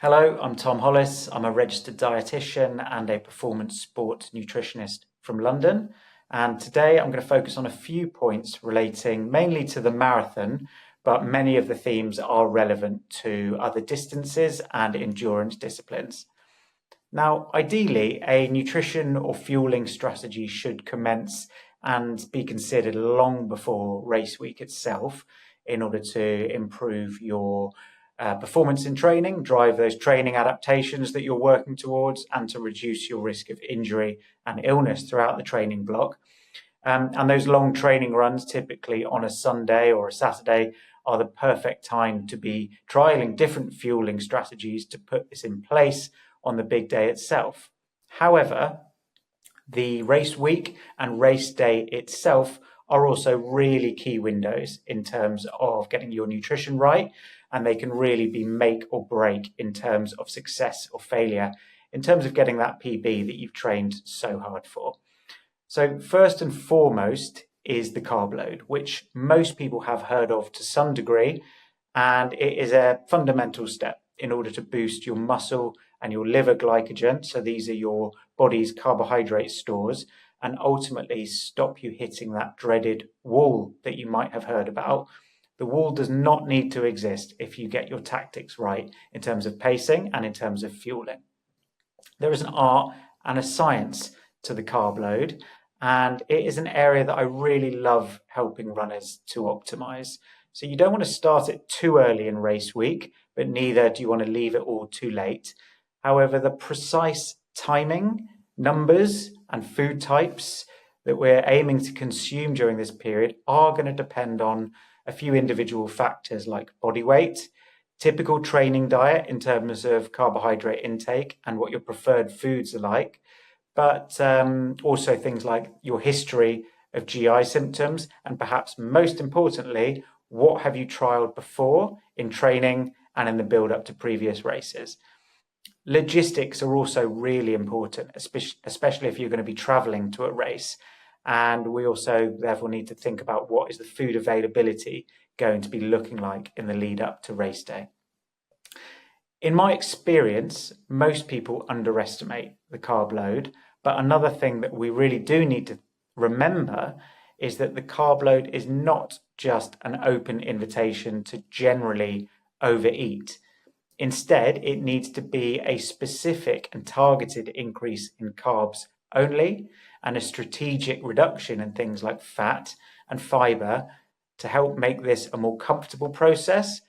Hello, I'm Tom Hollis. I'm a registered dietitian and a performance sport nutritionist from London. And today I'm going to focus on a few points relating mainly to the marathon, but many of the themes are relevant to other distances and endurance disciplines. Now, ideally, a nutrition or fueling strategy should commence and be considered long before race week itself in order to improve your performance in training, drive those training adaptations that you're working towards, and to reduce your risk of injury and illness throughout the training block. And those long training runs, typically on a Sunday or a Saturday, are the perfect time to be trialing different fueling strategies to put this in place on the big day itself. However, the race week and race day itself are also really key windows in terms of getting your nutrition right, and they can really be make or break in terms of success or failure in terms of getting that PB that you've trained so hard for. So first and foremost is the carb load, which most people have heard of to some degree, and it is a fundamental step in order to boost your muscle and your liver glycogen. So these are your body's carbohydrate stores, and ultimately stop you hitting that dreaded wall that you might have heard about. The wall does not need to exist if you get your tactics right in terms of pacing and in terms of fueling. There is an art and a science to the carb load, and it is an area that I really love helping runners to optimize. So you don't want to start it too early in race week, but neither do you want to leave it all too late. However, the precise timing, numbers, and food types that we're aiming to consume during this period are going to depend on a few individual factors like body weight, typical training diet in terms of carbohydrate intake and what your preferred foods are like, but also things like your history of GI symptoms, and perhaps most importantly, what have you trialed before in training and in the build up to previous races. Logistics are also really important, especially if you're going to be traveling to a race. And we also therefore need to think about what is the food availability going to be looking like in the lead up to race day. In my experience, most people underestimate the carb load, but another thing that we really do need to remember is that the carb load is not just an open invitation to generally overeat. Instead, it needs to be a specific and targeted increase in carbs only, and a strategic reduction in things like fat and fiber to help make this a more comfortable process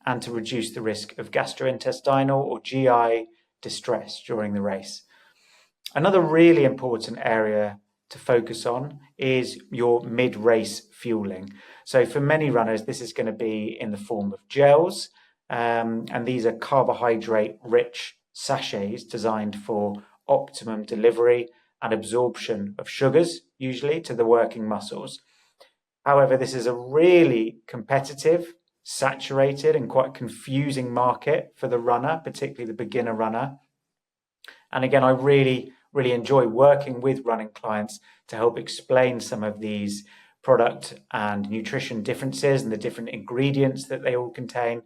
and to reduce the risk of gastrointestinal or GI distress during the race. Another really important area to focus on is your mid-race fueling. So for many runners, this is going to be in the form of gels, and these are carbohydrate-rich sachets designed for optimum delivery and absorption of sugars, usually to the working muscles. However, this is a really competitive, saturated, and quite confusing market for the runner, particularly the beginner runner. And again, I really enjoy working with running clients to help explain some of these product and nutrition differences and the different ingredients that they all contain,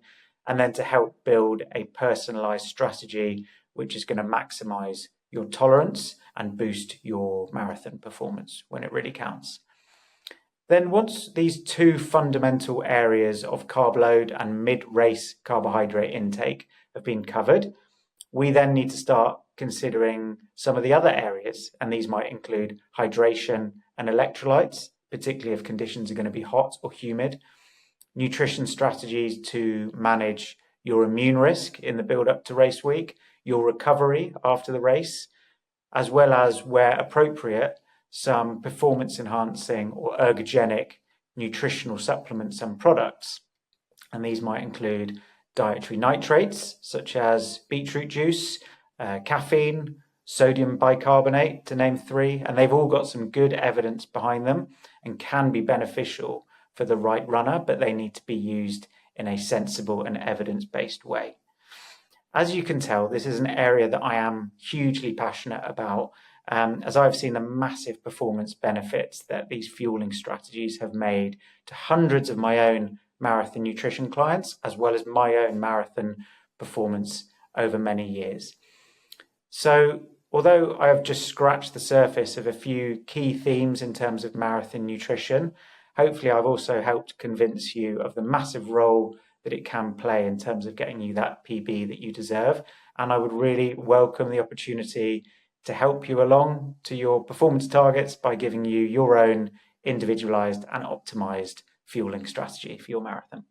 and then to help build a personalized strategy which is going to maximize your tolerance and boost your marathon performance when it really counts. Then once these two fundamental areas of carb load and mid-race carbohydrate intake have been covered, we then need to start considering some of the other areas, and these might include hydration and electrolytes, particularly if conditions are going to be hot or humid, nutrition strategies to manage your immune risk in the build up to race week, your recovery after the race, as well as, where appropriate, some performance enhancing or ergogenic nutritional supplements and products. And these might include dietary nitrates such as beetroot juice, caffeine, sodium bicarbonate, to name three, and they've all got some good evidence behind them and can be beneficial for the right runner, but they need to be used in a sensible and evidence-based way. As you can tell, this is an area that I am hugely passionate about, as I've seen the massive performance benefits that these fueling strategies have made to hundreds of my own marathon nutrition clients, as well as my own marathon performance over many years. So although I have just scratched the surface of a few key themes in terms of marathon nutrition, hopefully I've also helped convince you of the massive role that it can play in terms of getting you that PB that you deserve. And I would really welcome the opportunity to help you along to your performance targets by giving you your own individualized and optimized fueling strategy for your marathon.